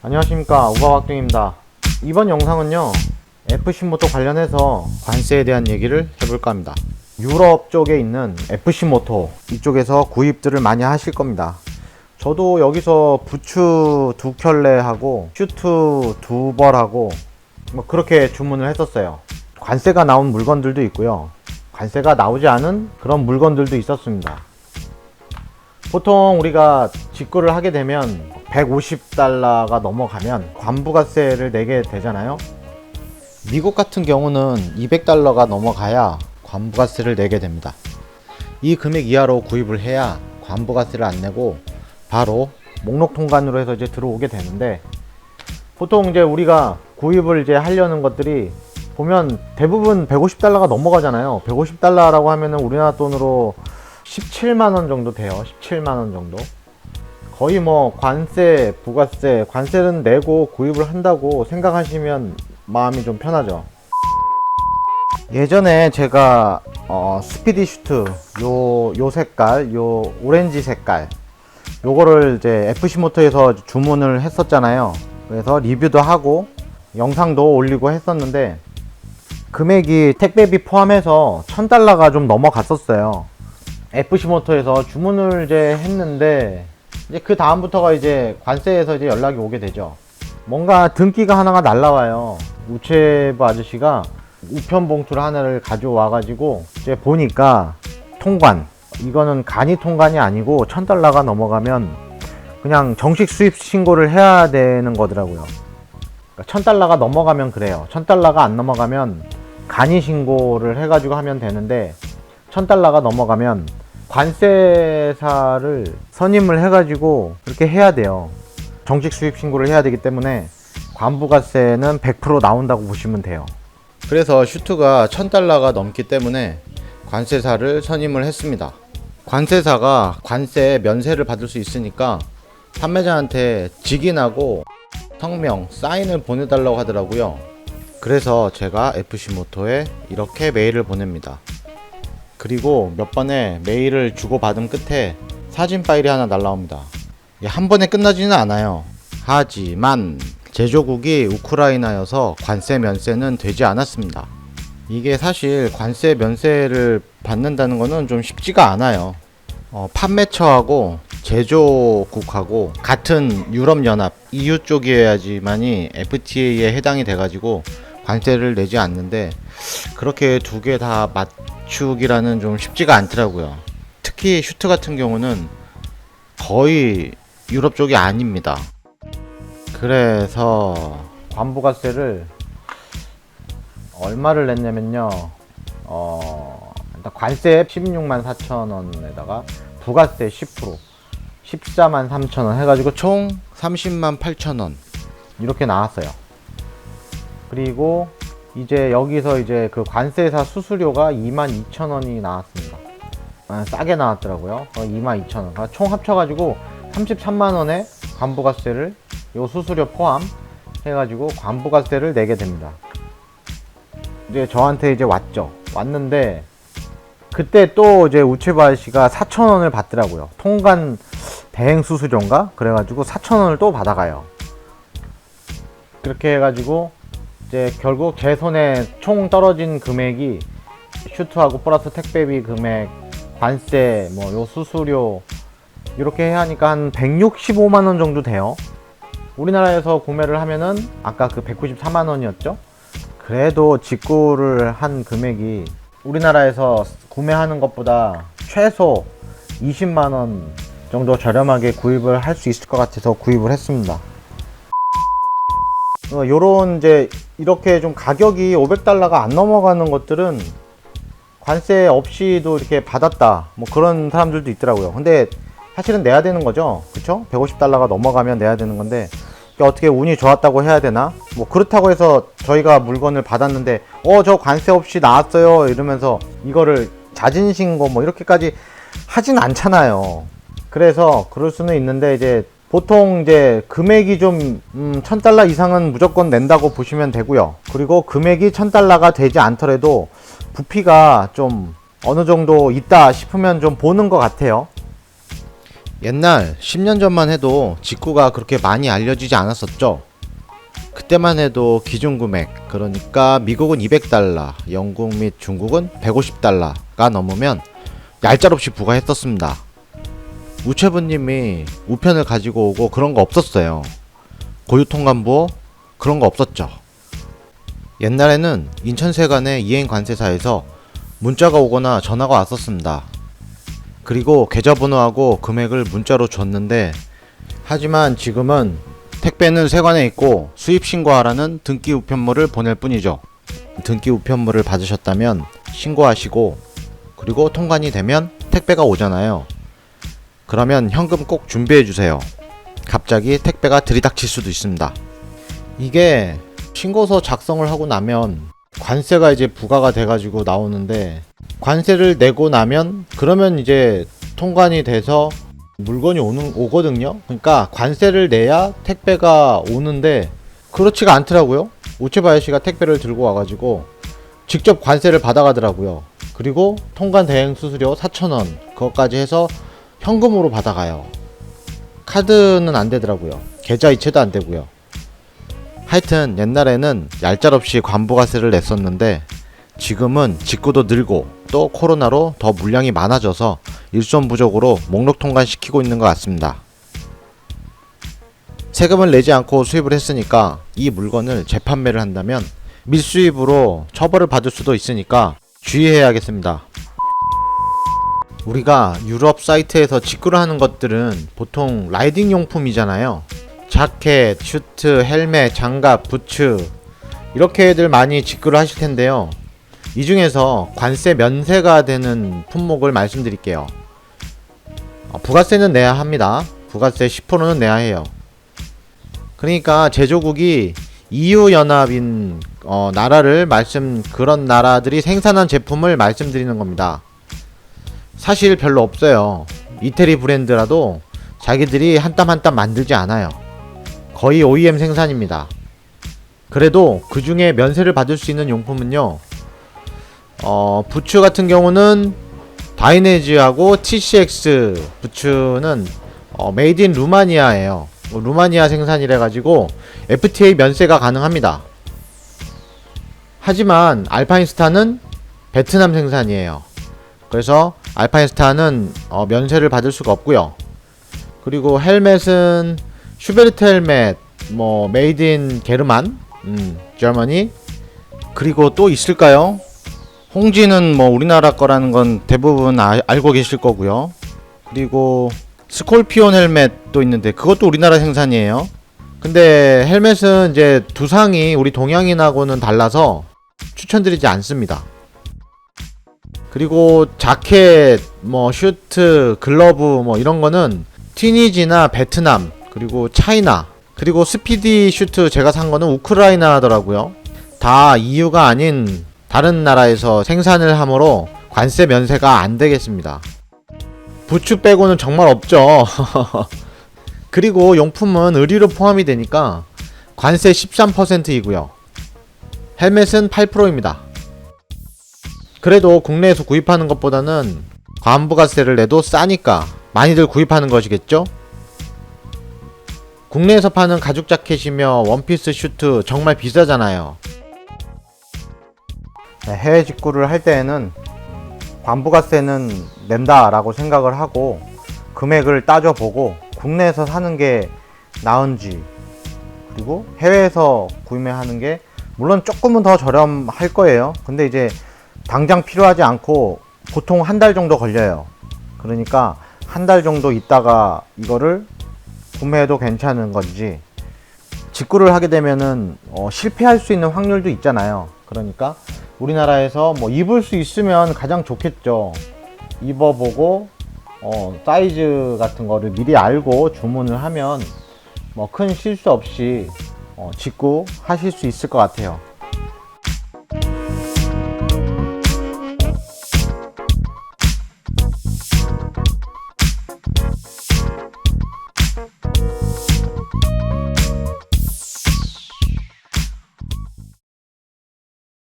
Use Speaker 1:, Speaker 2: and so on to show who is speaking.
Speaker 1: 안녕하십니까, 우바박둥입니다. 이번 영상은요, FC모토 관련해서 관세에 대한 얘기를 해볼까 합니다. 유럽 쪽에 있는 FC모토 이쪽에서 구입들을 많이 하실 겁니다. 저도 여기서 부츠 2켤레 하고 슈트 2벌 하고 뭐 그렇게 주문을 했었어요. 관세가 나온 물건들도 있고요, 관세가 나오지 않은 그런 물건들도 있었습니다. 보통 우리가 직구를 하게 되면 150달러가 넘어가면 관부가세를 내게 되잖아요. 미국 같은 경우는 200달러가 넘어가야 관부가세를 내게 됩니다. 이 금액 이하로 구입을 해야 관부가세를 안 내고 바로 목록 통관으로 해서 이제 들어오게 되는데, 보통 이제 우리가 구입을 이제 하려는 것들이 보면 대부분 150달러가 넘어가잖아요. 150달러라고 하면은 우리나라 돈으로 17만원 정도 돼요. 17만원 정도. 거의 뭐 관세, 부가세, 관세는 내고 구입을 한다고 생각하시면 마음이 좀 편하죠. 예전에 제가 스피디 슈트 요 색깔, 요 오렌지 색깔, 요거를 이제 FC모토에서 주문을 했었잖아요. 그래서 리뷰도 하고 영상도 올리고 했었는데, 금액이 택배비 포함해서 1000달러가 좀 넘어갔었어요. FC모토에서 주문을 이제 했는데, 이제 그 다음부터가 이제 관세에서 이제 연락이 오게 되죠. 뭔가 등기가 하나가 날라와요. 우체부 아저씨가 우편 봉투를 하나를 가져와 가지고 이제 보니까 통관, 이거는 간이 통관이 아니고 1000달러가 넘어가면 그냥 정식 수입 신고를 해야 되는 거더라고요. 그러니까 1000달러가 넘어가면 그래요. 1000달러가 안 넘어가면 간이 신고를 해 가지고 하면 되는데, 1000달러가 넘어가면 관세사를 선임을 해가지고 그렇게 해야 돼요. 정식 수입 신고를 해야 되기 때문에 관부가세는 100% 나온다고 보시면 돼요. 그래서 슈트가 1000달러가 넘기 때문에 관세사를 선임을 했습니다. 관세사가 관세 면세를 받을 수 있으니까 판매자한테 직인하고 성명, 사인을 보내달라고 하더라고요. 그래서 제가 FC모토에 이렇게 메일을 보냅니다. 그리고 몇 번의 메일을 주고받은 끝에 사진 파일이 하나 날라옵니다. 한 번에 끝나지는 않아요. 하지만 제조국이 우크라이나여서 관세 면세는 되지 않았습니다. 이게 사실 관세 면세를 받는다는 거는 좀 쉽지가 않아요. 판매처하고 제조국하고 같은 유럽연합 EU 쪽이어야지만이 FTA에 해당이 돼가지고 관세를 내지 않는데, 그렇게 두 개 다 맞추기라는 좀 쉽지가 않더라고요. 특히 슈트 같은 경우는 거의 유럽 쪽이 아닙니다. 그래서 관부가세를 얼마를 냈냐면요, 일단 관세 16만 4천원에다가 부가세 10% 14만 3천원 해가지고 총 30만 8천원 이렇게 나왔어요. 그리고 이제 여기서 이제 그 관세사 수수료가 22,000원이 나왔습니다. 싸게 나왔더라고요. 22,000원. 총 합쳐가지고 33만원의 관부가세를, 요 수수료 포함 해가지고 관부가세를 내게 됩니다. 이제 저한테 이제 왔는데, 그때 또 이제 우체부 아저씨가 4,000원을 받더라고요. 통관 대행 수수료인가? 그래가지고 4,000원을 또 받아가요. 그렇게 해가지고 이제 결국 제 손에 총 떨어진 금액이 슈트하고 플러스 택배비 금액, 관세, 뭐 요 수수료 이렇게 해야 하니까 한 165만원 정도 돼요. 우리나라에서 구매를 하면은 아까 그 194만원이었죠? 그래도 직구를 한 금액이 우리나라에서 구매하는 것보다 최소 20만원 정도 저렴하게 구입을 할 수 있을 것 같아서 구입을 했습니다. 요런 이제 이렇게 좀 가격이 500달러가 안 넘어가는 것들은 관세 없이도 이렇게 받았다, 뭐 그런 사람들도 있더라고요. 근데 사실은 내야 되는 거죠, 그쵸? 150달러가 넘어가면 내야 되는 건데, 어떻게 운이 좋았다고 해야 되나? 뭐 그렇다고 해서 저희가 물건을 받았는데 저 관세 없이 나왔어요 이러면서 이거를 자진신고 뭐 이렇게까지 하진 않잖아요. 그래서 그럴 수는 있는데, 이제 보통 이제 금액이 좀 1000달러 이상은 무조건 낸다고 보시면 되고요. 그리고 금액이 1000달러가 되지 않더라도 부피가 좀 어느 정도 있다 싶으면 좀 보는 것 같아요. 옛날 10년 전만 해도 직구가 그렇게 많이 알려지지 않았었죠. 그때만 해도 기준 금액, 그러니까 미국은 200달러, 영국 및 중국은 150달러가 넘으면 얄짤없이 부과했었습니다. 우체부님이 우편을 가지고 오고 그런 거 없었어요. 고유통관부호 그런 거 없었죠. 옛날에는 인천세관의 이행관세사에서 문자가 오거나 전화가 왔었습니다. 그리고 계좌번호하고 금액을 문자로 줬는데, 하지만 지금은 택배는 세관에 있고 수입 신고하라는 등기 우편물을 보낼 뿐이죠. 등기 우편물을 받으셨다면 신고하시고, 그리고 통관이 되면 택배가 오잖아요. 그러면 현금 꼭 준비해 주세요. 갑자기 택배가 들이닥칠 수도 있습니다. 이게 신고서 작성을 하고 나면 관세가 이제 부과가 돼가지고 나오는데, 관세를 내고 나면 그러면 이제 통관이 돼서 물건이 오거든요. 그러니까 관세를 내야 택배가 오는데 그렇지가 않더라고요. 우체부 아저씨가 택배를 들고 와가지고 직접 관세를 받아가더라고요. 그리고 통관 대행 수수료 4,000원 그것까지 해서 현금으로 받아가요. 카드는 안 되더라고요. 계좌 이체도 안 되고요. 하여튼 옛날에는 얄짤없이 관부가세를 냈었는데, 지금은 직구도 늘고 또 코로나로 더 물량이 많아져서 일손부족으로 목록 통관시키고 있는 것 같습니다. 세금을 내지 않고 수입을 했으니까 이 물건을 재판매를 한다면 밀수입으로 처벌을 받을 수도 있으니까 주의해야겠습니다. 우리가 유럽 사이트에서 직구를 하는 것들은 보통 라이딩 용품이잖아요. 자켓, 슈트, 헬멧, 장갑, 부츠 이렇게들 많이 직구를 하실 텐데요. 이 중에서 관세 면세가 되는 품목을 말씀드릴게요. 부가세는 내야 합니다. 부가세 10%는 내야 해요. 그러니까 제조국이 EU 연합인 나라를 그런 나라들이 생산한 제품을 말씀드리는 겁니다. 사실 별로 없어요. 이태리 브랜드라도 자기들이 한 땀 한 땀 만들지 않아요. 거의 OEM 생산입니다. 그래도 그 중에 면세를 받을 수 있는 용품은요, 부츠 같은 경우는 다이네즈하고 TCX 부츠는 메이드 인 루마니아예요. 루마니아 생산이라 가지고 FTA 면세가 가능합니다. 하지만 알파인스타는 베트남 생산이에요. 그래서 알파인스타는 면세를 받을 수가 없고요. 그리고 헬멧은 슈베르트 헬멧, 메이드 인 게르만, 저머니. 그리고 또 있을까요? 홍지는 우리나라 거라는 건 대부분 알고 계실 거고요. 그리고 스콜피온 헬멧도 있는데 그것도 우리나라 생산이에요. 근데 헬멧은 이제 두상이 우리 동양인하고는 달라서 추천드리지 않습니다. 그리고 자켓, 슈트, 글러브 이런 거는 튀니지나 베트남, 그리고 차이나, 그리고 스피디 슈트 제가 산 거는 우크라이나 하더라고요. 다 EU가 아닌 다른 나라에서 생산을 하므로 관세 면세가 안 되겠습니다. 부츠 빼고는 정말 없죠. 그리고 용품은 의류로 포함이 되니까 관세 13%이고요. 헬멧은 8%입니다. 그래도 국내에서 구입하는 것보다는 관부가세를 내도 싸니까 많이들 구입하는 것이겠죠? 국내에서 파는 가죽 자켓이며 원피스 슈트 정말 비싸잖아요. 해외 직구를 할 때에는 관부가세는 낸다 라고 생각을 하고 금액을 따져보고 국내에서 사는 게 나은지, 그리고 해외에서 구매하는 게 물론 조금은 더 저렴할 거예요. 근데 이제 당장 필요하지 않고 보통 한 달 정도 걸려요. 그러니까 한 달 정도 있다가 이거를 구매해도 괜찮은 건지, 직구를 하게 되면은 실패할 수 있는 확률도 있잖아요. 그러니까 우리나라에서 입을 수 있으면 가장 좋겠죠. 입어보고 사이즈 같은 거를 미리 알고 주문을 하면 큰 실수 없이 직구 하실 수 있을 것 같아요.